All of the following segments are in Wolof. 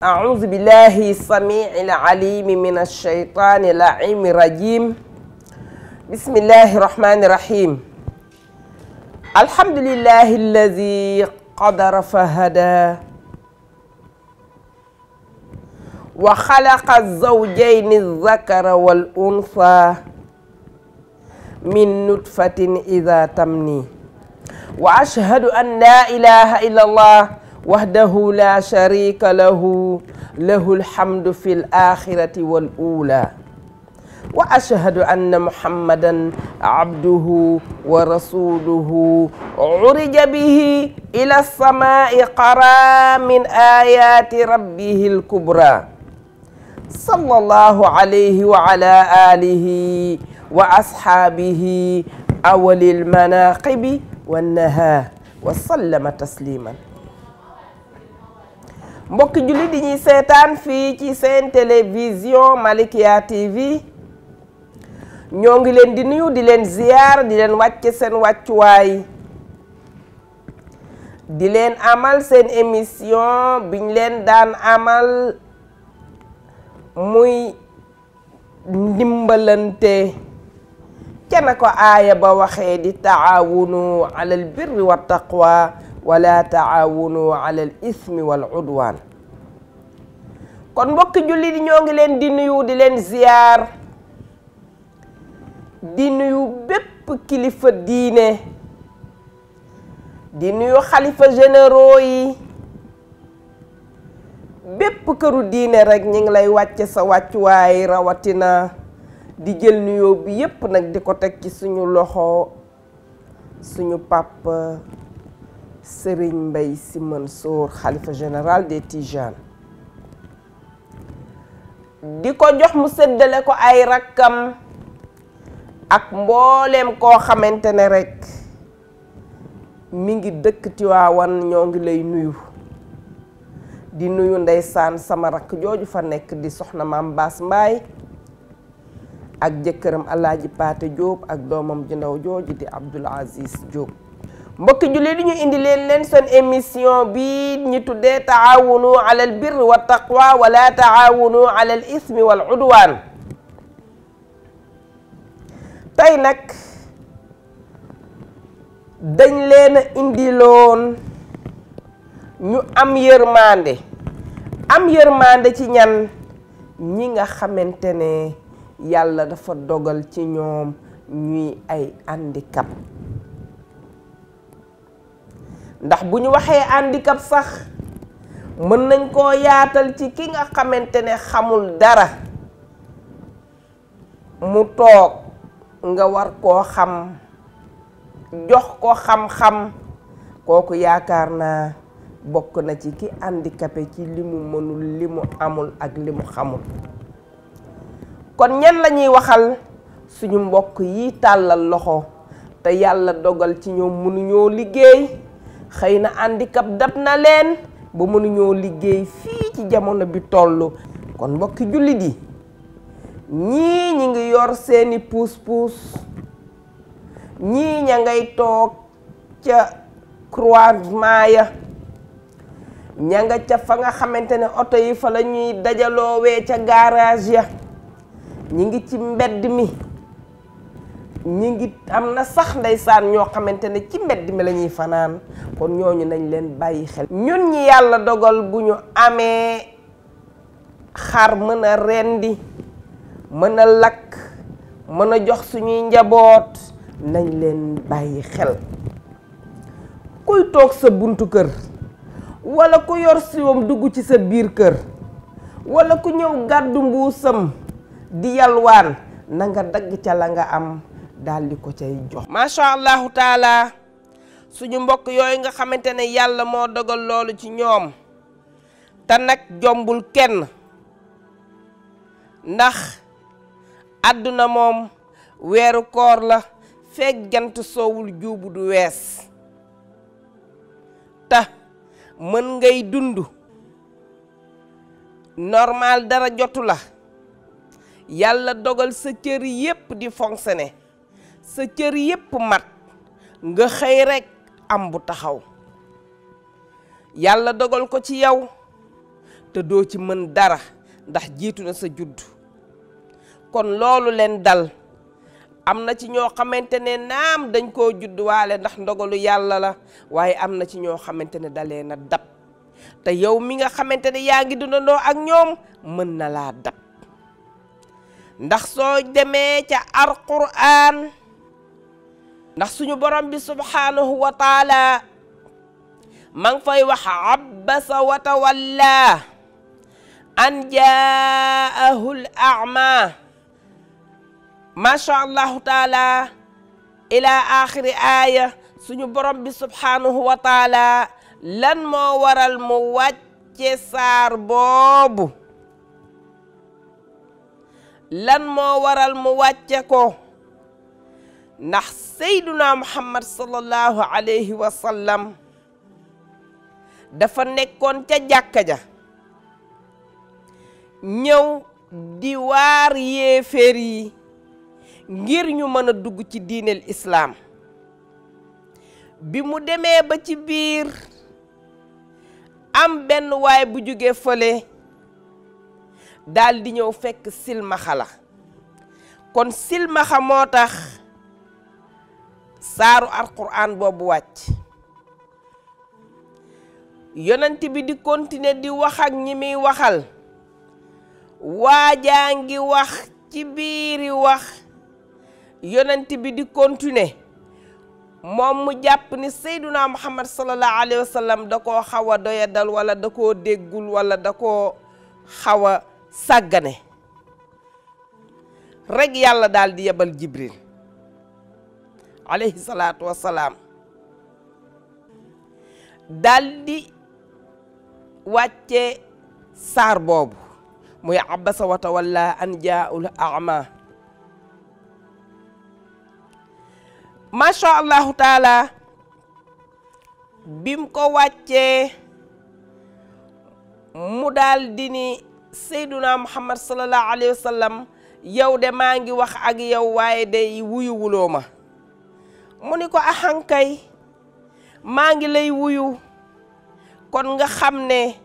أعوذ بالله السميع العليم من الشيطان اللعين الرجيم بسم الله الرحمن الرحيم الحمد لله الذي قدر فهدى وخلق الزوجين الذكر والأنثى من نطفة إذا تمني وأشهد أن لا إله إلا الله وحده لا شريك له له الحمد في الآخرة والأولى وأشهد أن محمدا عبده ورسوله عرج به إلى السماء قرى من آيات ربه الكبرى صلى الله عليه وعلى آله وأصحابه أول المناقب والنهاه وسلم تسليما mbokk julli di ñuy seetaan fii ci seen télévision Malikia TV ñoo ngi leen di nuyu di leen ziyaar di leen wàcce seen wàccuwaay di leen amal seen émission biñ leen daan amal muy ndimbalante kenn ko aaya ba waxee di taawunu alal birri wa taqwa wala taawunu alal ismi wal udwan kon mbokki julli di ñoo ngi leen di nuyu di leen ziyaar di nuyu bépp kilifa diine di nuyu xalifa généraux yi bépp këru diine rek ñi ngi lay wàcce sa wàccuwaay rawatina di jël nuyoo bi yépp nag di ko teg ci suñu loxo suñu papa Serigne Mbaye Sy Mansour xalifa général des Tijanes di ko jox mu séddale ko ay rakkam ak mbooleem koo xamante ne rek mi ngi dëkk Tiwaawan ñoo ngi lay nuyu di nuyu ndeysaan sama rakk jooju fa nekk di soxna Maam Baas Mbaay ak jëkkëram Alaaji Paate Jóob ak doomam ji ndaw jooju di Abdul Aziz Jóob mbokki julli di ñu indi leen seen émission bi ñu tuddee taawunu alal birri wa taqwa wala taawunu alal ismi wal udwan tey nag dañ leen a indiloon ñu am yërmande ci ñan ñi nga xamante ne yàlla dafa dogal ci ñoom ñuy ay handicap ndax bu ñu waxee handicap sax mën nañ koo yaatal ci ki nga xamante ne xamul dara mu toog nga war koo xam jox ko xam-xam kooku yaakaar naa bokk na ci ki handicapé ci li mu mënul li mu amul ak li mu xamul kon ñan la ñuy waxal suñu mbokk yi tàllal loxo te yàlla dogal ci ñoom mënuñoo liggéey xëy na handicap dab na leen ba mënuñoo liggéey fii ci jamono bi tollu kon mbokki jullit yi ñii ñi ngi yor seeni puus-puus ñii ña ngay toog ca croisement ya ña nga ca fa nga xamante ne oto yi fa la ñuy dajaloowee ca garage ya ñi ngi ci mbedd mi ñi ngi am na sax ndeysaan ñoo xamante ne ci mbedd mi la ñuy fanaan kon ñooñu nañ leen bàyyi xel ñun ñi yàlla dogal bu ñu amee xar mën a rendi mën a lakk mën a jox suñuy njaboot nañ leen bàyyi xel kuy toog sa buntu kër walla ku yor siwam dugg ci sa biir kër walla ku ñëw gàddu mbuusam di yalwaan na nga dagg ca la nga am daal di ko cay jox macha allahu taala suñu mbokk yooyu nga xamante ne yàlla moo dogal loolu ci ñoom te nag jombul kenn ndax àdduna moom weeru koor la fekk jant soowul juubu du wees te mën ngay dund normal dara jotu la yàlla dogal sa cër yépp di fonctionner sa cër yépp mat nga xëy rekk am bu taxaw yàlla dogal ko ci yow te doo ci mën dara ndax jiitu na sa judd. kon loolu leen dal am na ci ñoo xamante ne naam dañ koo judduwaale ndax ndogalu yàlla la waaye am na ci ñoo xamante ne dalee na dab te yow mi nga xamante ne yaa ngi dundandoo ak ñoom mën na laa dab ndax soo demee ca alquraan ndax suñu borom bi subhanahu wa taala ma ngi fay wax abbasa wa tawalla an jaahu al a'ma masha allahu taala ila axiri aaya suñu borom bi subhanahu wa taala lan moo waral mu wàcce saar boobu lan moo waral mu wàcce ko ndax sayduna muhammad sallallahu alayhi wa sallam dafa nekkoon ca jàkka ja ñëw di waar yéeféer yi ngir ñu mën a dugg ci diineel islaam bi mu demee ba ci biir am benn waay bu jóge fële daal di ñëw fekk silmaxa la kon silmaxa moo tax saaru alquraan boobu wàcc yonent bi di continuer di wax ak ñi muy waxal waajaa ngi wax ci biiri wax yonent bi di continuer moom mu jàpp ni sayduna muhammad sallallahu alayhi wa sallam da koo xaw a doyadal wala da koo déggul wala da koo xaw a sàggane rek yàlla daal di yebal jibril alayhi salaatu wassalaam daal di wàcce saar boobu muy abasa wa tawalla an jaa'ul a'ma masha allahu taala bim ko wàccee mu daal di ni sayduna muhammad sallallahu alayhi wa sallam yow de maa ngi wax ak yow waaye day wuyuwuloo ma mu ni ko ahankay maa ngi lay wuyu kon nga xam ne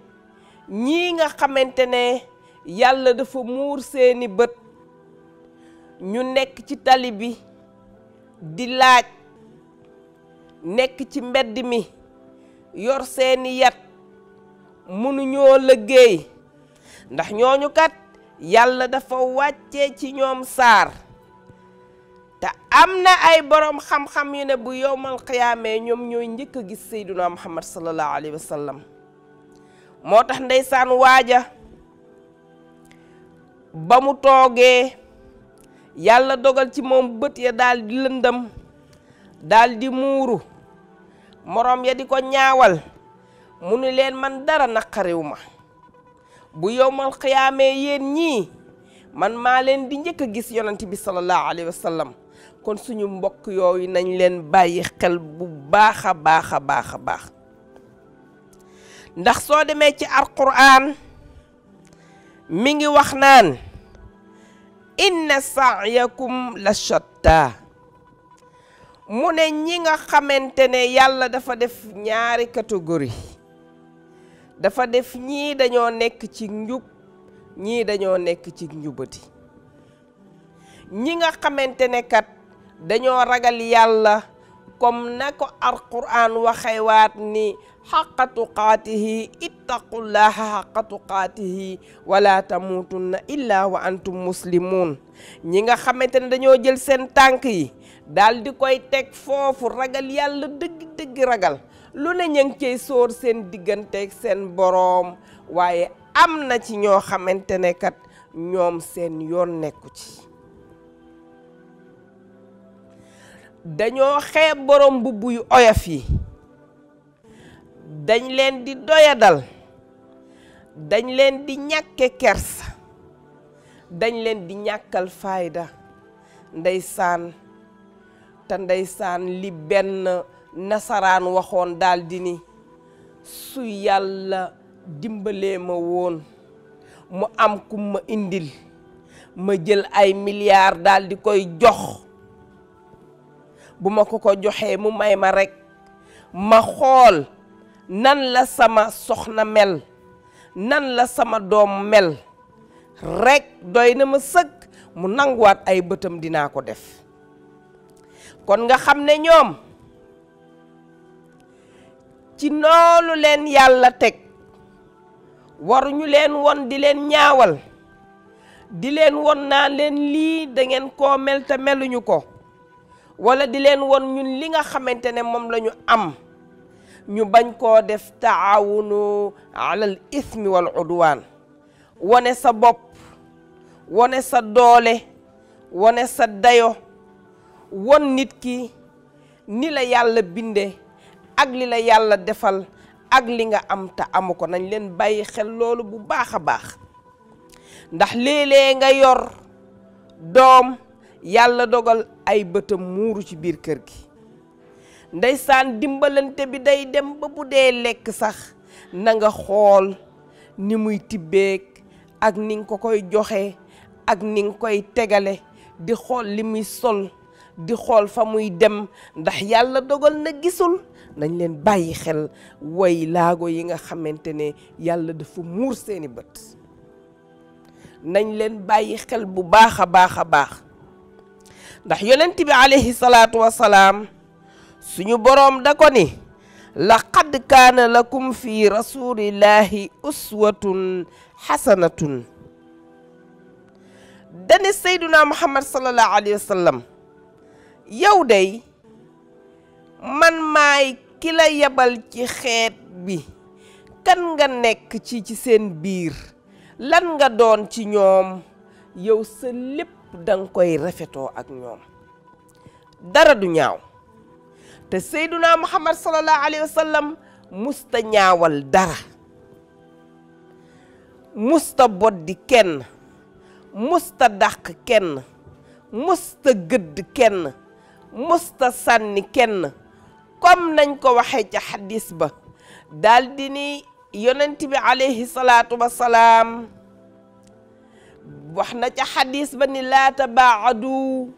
ñii nga xamante ne yàlla dafa muur seeni bët ñu nekk ci tali bi di laaj nekk ci mbedd mi yor seeni yat mënuñoo liggéey ndax ñooñu kat yàlla dafa wàccee ci ñoom saar te am na ay boroom xam-xam yu ne bu yowmal qiyaamee ñoom ñooy njëkk a gis sayduna muhammad sallallahu alayhi wa sallam moo tax ndeysaan waaja ba mu toogee yàlla dogal ci moom bët ya daal di lëndëm daal di muuru moroom ya di ko ñaawal mu ni leen man dara naqariw ma bu yowmal qiyaamee yéen ñii man maa leen di njëkk a gis yonent bi sallallahu alayhi wa sallam kon suñu mbokk yooyu nañ leen bàyyi xel bu baax a baax a baax a baax ndax soo demee ci alquraan mi ngi wax naan inna sa'yakum la shatta mu ne ñi nga xamante ne yàlla dafa def ñaari catégorie dafa def ñii dañoo nekk ci njub ñii dañoo nekk ci njubati ñi nga xamante ne kat dañoo ragal yàlla comme na ko alquraan waxee waat ni xaqa tuqaatihi ittaqullaha xaqa tuqaatihi wala tamuutunna illa wa antum muslimun ñi nga xamante ne dañoo jël seen tànk yi daal di koy teg foofu ragal yàlla dëgg-dëgg ragal lu ne ña ngi cey sóor seen digganteeg seen boroom waaye am na ci ñoo xamante ne kat ñoom seen yoon nekku ci dañoo xeeb boroom mbubb yu oyof yi dañ leen di doyadal dañ leen di ñàkke kersa dañ leen di ñàkkal fayda ndeysaan te ndeysaan li benn nasaraan waxoon daldi ni su yàlla dimbalee ma woon mu am ku ma indil ma jël ay milliards daldi koy jox bu ma ko joxee mu may ma rekk ma xool nan la sama soxna mel nan la sama doom mel rekk doy na ma sëkk mu nanguwaat ay bëtam dinaa ko def. kon nga xam ne ñoom ci noonu leen yàlla teg waruñu leen won di leen ñaawal di leen won naa leen lii dangeen koo mel te meluñu ko, wala di leen won ñun li nga xamante ne moom la ñu am, ñu bañ koo def taawunu alal ismi wal udwaan, wone sa bopp, wone sa doole, wone sa dayo, won nit ki ni la yàlla binde ak li la yàlla defal ak li nga am te amu ko. nañ leen bàyyi xel loolu bu baax a baax, ndax léeg-léeg nga yor doom yàlla dogal ay bëtam muuru ci biir kër gi, ndeysaan dimbalante bi day dem ba bu dee lekk sax na nga xool ni muy tibbeek ak ni nga ko koy joxe ak ni nga koy tegale, di xool li muy sol, di xool fa muy dem, ndax yàlla dogal na gisul. nañ leen bàyyi xel way laago yi nga xamante ne yàlla dafa muur seeni bët, nañ leen bàyyi xel bu baax a baax a baax, ndax yonent bi alayhi salaatu wasalaam suñu boroom da ko ni laqad kaana lakum fi rasulillahi uswatun xasanatun. dane sayduna muhammad sallallahu alayhi wa sallam, yow day man maay ki la yebal ci xeet bi, kan nga nekk ci seen biir, lan nga doon ci ñoom, yow sa lépp danga koy rafetoo ak ñoom, dara du ñaaw. te sayduna muhammad sallallahu alayhi wa sallam musta ñaawal dara, musta boddi kenn, musta dàq kenn, musta gëdd kenn, musta sànni kenn, comme nañ ko waxee ca xadis ba daldi ni yonent bi alayhi salaatu wasalaam wax na ca xadis ba ni laa tabaadu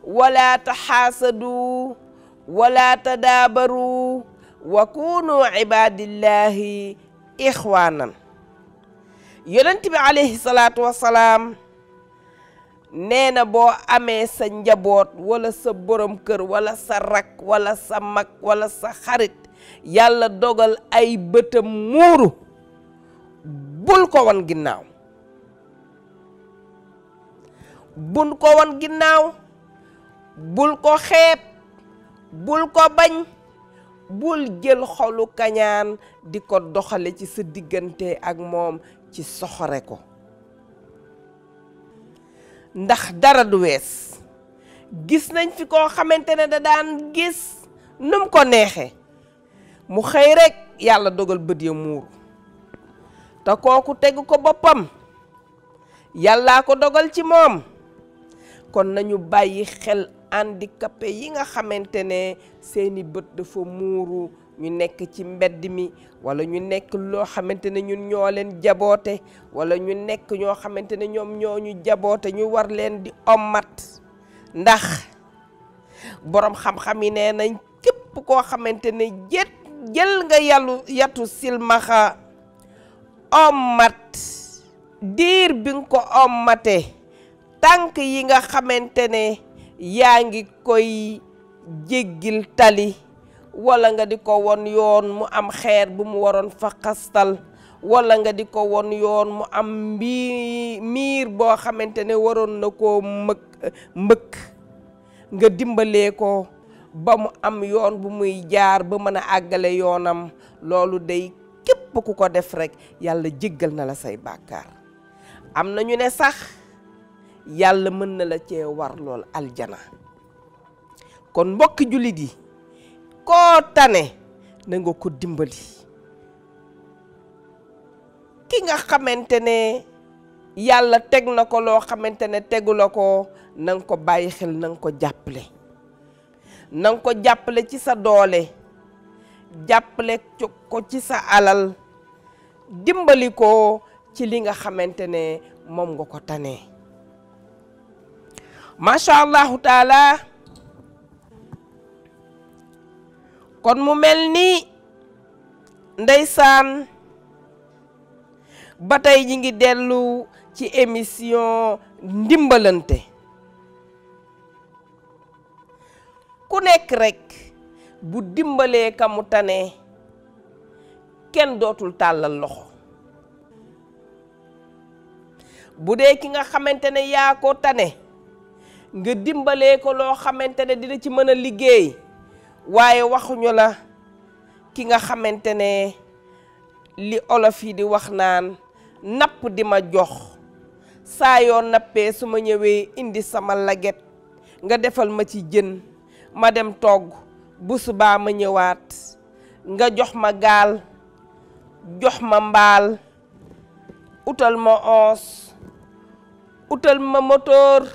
wala taxaasadu wala tadaabaru wa kunu ibadillahi ixwaanan. yonent bi alayhi salaatu wasalaam nee na boo amee sa njaboot wala sa borom kër wala sa rak wala sa mag wala sa xarit yàlla dogal ay bëtam muuru, bul ko wan ginnaaw, bul ko wan ginnaaw, bul ko xeeb, bul ko bañ, bul jël xolu kañaan di ko doxale ci sa diggante ak moom ci soxore ko, ndax dara du wees. gis nañ fi koo xamante ne da daan gis num ko neexe, mu xëy rekk yàlla dogal bët ya muuru, te kooku tegu ko boppam, yàllaa ko dogal ci moom. kon nañu bàyyi xel handicapé yi nga xamante ne seeni bët dafa muuru, ñu nekk ci mbedd mi, wala ñu nekk loo xamante ne ñun ñoo leen jaboote, wala ñu nekk ñoo xamante ne ñoom ñoo ñu jaboote, ñu war leen di ommat. ndax boroom xam-xam yi nee nañ képp koo xamante ne jël nga yatu silmaxa ommat, diir bi nga ko ommate, tànk yi nga xamante ne yaa ngi koy jéggil tali, wala nga di ko won yoon mu am xeer bu mu waroon fa xastal, wala nga di ko won yoon mu am miir boo xamante ne waroon na koo mbëkk, nga dimbalee ko ba mu am yoon bu muy jaar ba mën a àggale yoonam. loolu day képp ku ko def rekk yàlla jéggal na la say bàkkaar. am na ñu ne sax yàlla mën na la cee war lool aljana. kon mbokki jullit yi, koo tane na nga ko dimbali, ki nga xamante ne yàlla teg na ko loo xamante ne tegu la ko, na nga ko bàyyi xel, na nga ko jàppale, na nga ko jàppale ci sa doole, jàppale ko ci sa alal, dimbali ko ci li nga xamante ne moom nga ko tane. macha allahu taala. kon mu mel ni ndeysaan ba tey ñi ngi dellu ci émission ndimbalante. ku nekk rekk bu dimbalee ka mu tane kenn dootul tàllal loxo. bu dee ki nga xamante ne yaa ko tane nga dimbalee ko loo xamante ne dina ci mën a liggéey, waaye waxuñu la ki nga xamante ne li olof yi di wax naan napp di ma jox, saa yoo nappee su ma ñëwee indi sama laget nga defal ma ci jën ma dem togg, bu subaa ma ñëwaat nga jox ma gaal, jox ma mbaal, utal ma oos, utal ma moteur,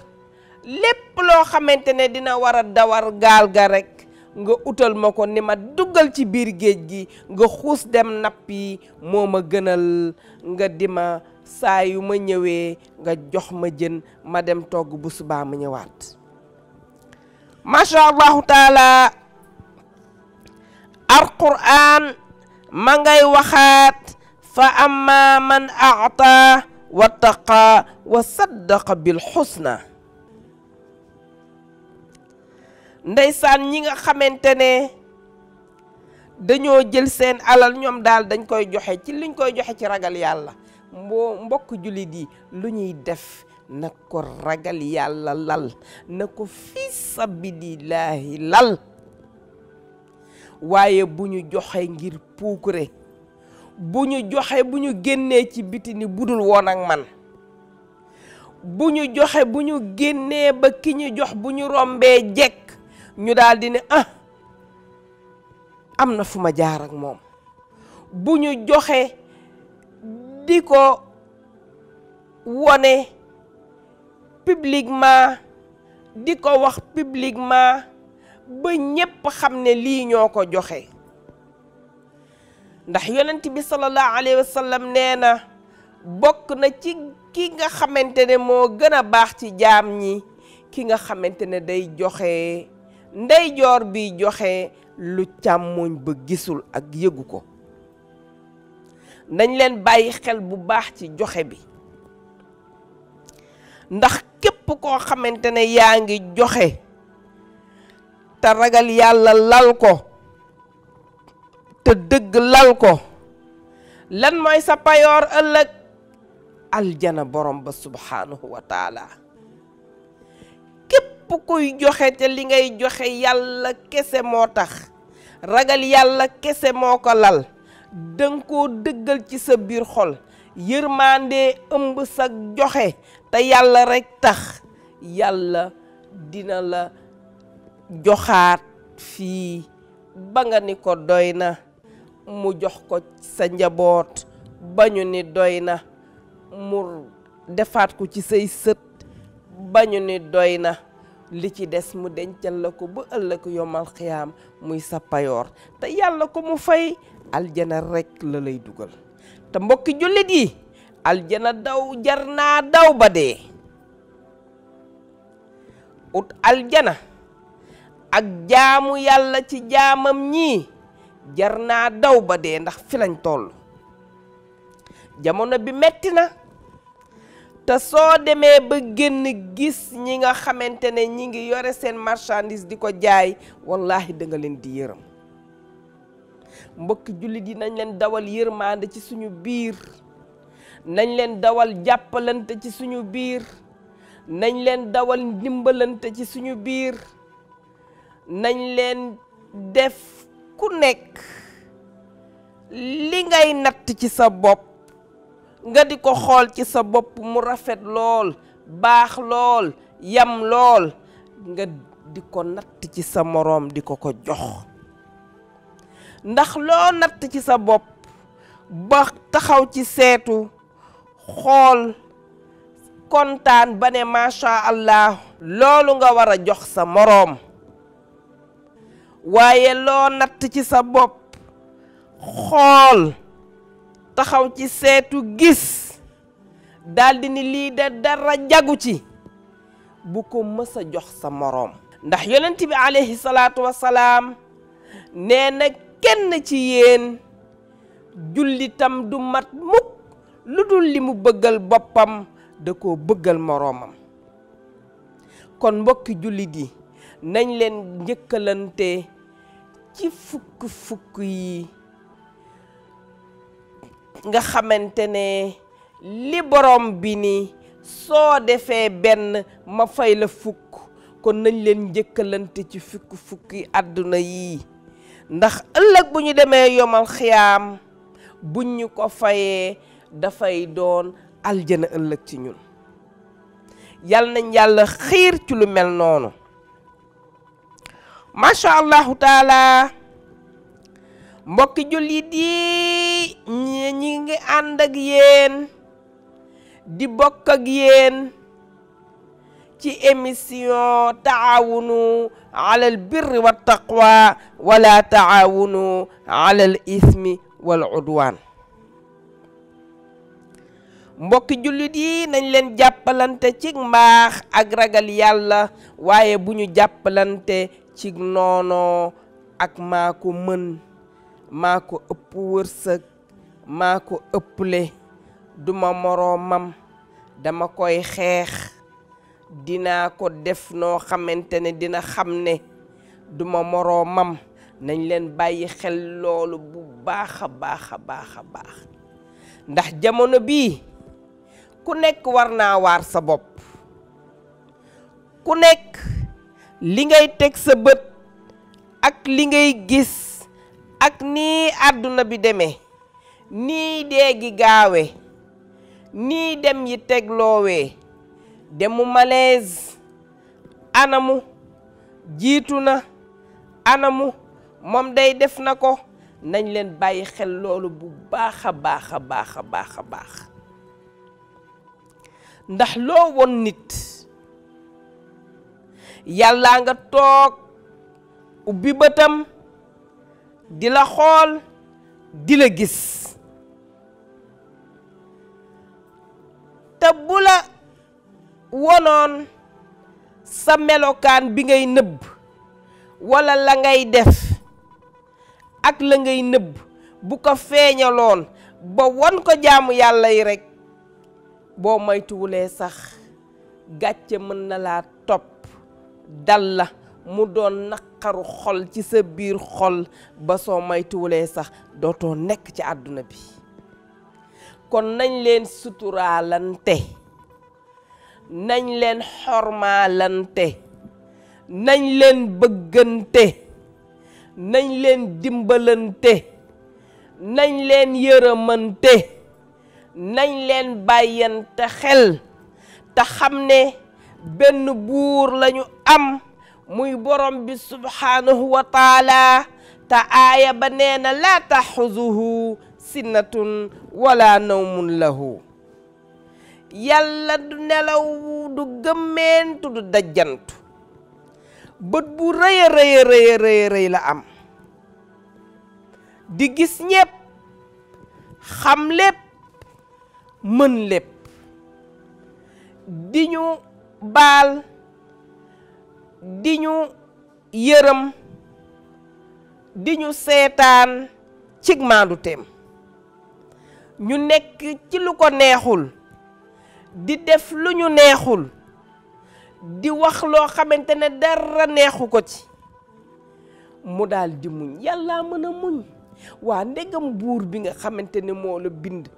lépp loo xamante ne dina war a dawar gaal ga rekk nga utal ma ko, ni ma duggal ci biir géej gi nga xuus dem nappi, moo ma gënal nga di ma saa yu ma ñëwee nga jox ma jën ma dem togg, bu subaa ma ñëwaat. masha allahu taala, alquran ma ngay waxaat fa amma man a'ta wattaqa wa saddaqa bil husna. ndeysaan ñi nga xamante ne dañoo jël seen alal ñoom daal dañ koy joxe ci liñ koy joxe ci ragal yàlla. mbokk jullit yi lu ñuy def na ko ragal yàlla lal, na ko fi sabilillahi lal, waaye bu ñu joxe ngir puukure, bu ñu joxe bu ñu génnee ci biti ni budul woon ak man, bu ñu joxe bu ñu génnee ba ki ñu jox bu ñu rombee jekk ñu daal di ne am na fu ma jaar ak moom. bu ñu joxe di ko wone publiquement, di ko wax publiquement ba ñépp xam ne lii ñoo ko joxe. ndax yonent bi sallallahu alayhi wa sallam nee na bokk na ci ki nga xamante ne moo gën a baax ci jaam ñi ki nga xamante ne day joxe, ndeyjoor bi joxe lu càmmoñ ba gisul ak yëgu ko. nañ leen bàyyi xel bu baax ci joxe bi, ndax képp koo xamante ne yaa ngi joxe te ragal yàlla lal ko te dëgg lal ko, lan mooy sa payoor ëllëg? aljana borom ba subhanahu wa taala. képp kuy joxe te li ngay joxe yàlla kese moo tax, ragal yàlla kese moo ko lal, danga koo dëggal ci sa biir xol, yërmande ëmb sa joxe te yàlla rekk tax, yàlla dina la joxaat fii ba nga ni ko doy na, mu jox ko sa njaboot ba ñu ni doy na, mu defaat ko ci say sët ba ñu ni doy na, li ci des mu dencal la ko ba ëllëg yomal xiyaam muy sa payoor, te yàlla ko mu fay aljana rekk la lay dugal. te mbokki jullit yi, aljana daw jar naa daw ba dee. ut aljana ak jaamu yàlla ci jaamam ñii jar naa daw ba dee, ndax fi lañ toll. jamono bi metti na, te soo demee ba génn gis ñi nga xamante ne ñi ngi yore seen marchandise di ko jaay, wallahi da nga leen di yërëm. mbokki jullit yi nañ leen dawal yërmande ci suñu biir, nañ leen dawal jàppalante ci suñu biir, nañ leen dawal ndimbalante ci suñu biir, nañ leen def ku nekk li ngay natt ci sa bopp nga di ko xool ci sa bopp mu rafet lool, baax lool, yam lool, nga di ko natt ci sa moroom di ko ko jox. ndax loo natt ci sa bopp ba taxaw ci seetu xool kontaan ba ne macha allah, loolu nga war a jox sa moroom. waaye loo natt ci sa bopp xool taxaw ci seetu gis daldi ni lii de dara jagu ci, bu ko mës a jox sa moroom. ndax yonent bi alayhi salaatu wasalaam nee na kenn ci yéen jullitam du mat mukk lu dul li mu bëggal boppam da koo bëggal moroomam. kon mbokki jullit yi nañ leen njëkkalante ci fukk yi nga xamante ne li borom bi ni soo defee benn ma fay la fukk, kon nañ leen njëkkalante ci fukki àdduna yi, ndax ëllëg bu ñu demee yomal xiyaam buñ ñu ko fayee dafay doon aljana ëllëg ci ñun. yal nañ yàlla xiir ci lu mel noonu. macha allahu taala mbokki jullit yi ñi ngi ànd ak yéen di bokk ak yéen ci émission taawunu alal birri wa taqwa wala taawunu alal ismi wal udwan. mbokki jullit yi nañ leen jàppalante ci mbaax ak ragal yàlla, waaye bu ñu jàppalante ci noono ak maa ko mën, maa ko ëpp wërsëg, maa ko ëpple, duma moroomam, dama koy xeex, dinaa ko def noo xamante ne dina xam ne duma moroomam. nañ leen bàyyi xel loolu bu baax a baax a baax a baax, ndax jamono bii ku nekk war naa waar sa bopp. ku nekk li ngay teg sa bët ak li ngay gis ak nii àdduna bi demee, nii dee gi gaawe, nii dem yi tegloowee, demu malaise anamu, jiitu na anamu, moom day def na ko. nañ leen bàyyi xel loolu bu baax a baax a baax a baax a baax, ndax loo won nit yàlla nga toog ubbi bëtam di la xool di la gis. te bu la wonoon sa melokaan bi ngay nëbb walla la ngay def ak la ngay nëbb, bu ko feeñaloon ba won ko jaamu yàlla yi rekk, boo moytuwulee sax gàcce mën na laa topp dal la, mu doon naqaru xol ci sa biir xol ba soo moytuwulee sax dootoo nekk ci àdduna bi. kon nañ leen suturaalante, nañ leen xormaalante, nañ leen bëggante, nañ leen dimbalante, nañ leen yërëmante, nañ leen bàyyante xel, te xam ne benn buur lañu am muy borom bi subhaanahu wa taala. te aaya ba nee na laa taxuzuhu sinnatun wala nawmun lahu. yàlla du nelaw, du gëmmeentu, du dajjantu, bët bu rëy a rëy a rëy a rëy rëy la am, di gis ñépp, xam lépp, mën lépp, di ñu baal, di ñu yërëm, di ñu seetaan cig maandu teem. ñu nekk ci lu ko neexul, di def lu ñu neexul, di wax loo xamante ne dara neexu ko ci, mu daal di muñ. yàlla mën a muñ. waa ndegam buur bi nga xamante ne moo la bind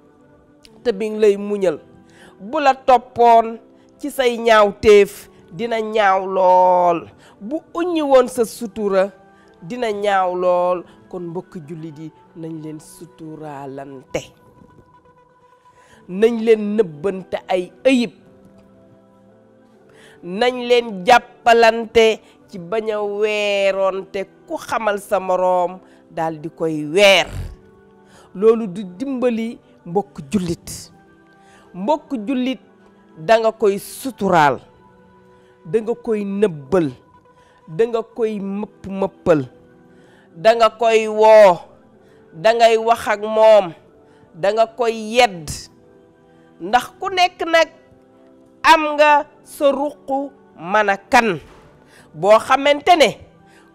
te bi ngi lay muñal, bu la toppoon ci say ñaawteef dina ñaaw lool, bu uññi woon sa sutura dina ñaaw lool. kon mbokk jullit yi nañ leen suturaalante, nañ leen nëbbante ay ayib, nañ leen jàppalante ci bañ a weeroonte. ku xamal sa moroom daal di koy weer, loolu du dimbali mbokk jullit. mbokk jullit danga koy suturaal, danga koy nëbbal, danga koy mëppal, danga koy woo, dangay wax ak moom, danga koy yedd, ndax ku nekk nag am nga sa ruqu mën a kan boo xamante ne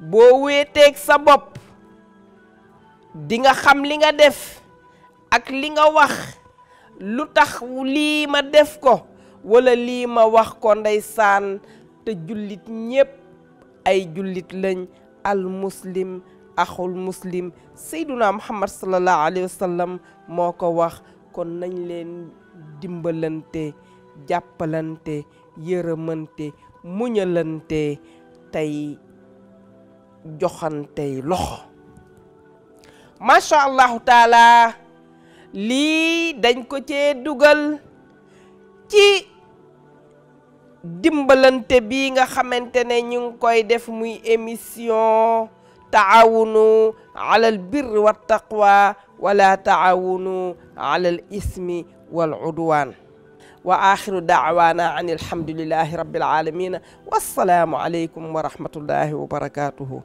boo wéeteeg sa bopp di nga xam li nga def ak li nga wax lu tax lii ma def ko wala lii ma wax ko ndeysaan te jullit ñépp ay jullit lañ al muslim axul muslim sayduna muhammad sallallahu alayhi wa sallam moo ko wax kon nañ leen dimbalante jàppalante yërëmante muñalante tey joxantey loxo macha allahu taala lii dañ ko cee dugal ci dimbalante bi nga xamante ne ñu ngi koy def muy émission taawunu alal birri wa taqwa wala taawunu alal ismi wal udwan wa axiru daawana an alhamdulillahi rabbil alamin wassalaamu aleykum wa rahmatullahi wa barakatuhu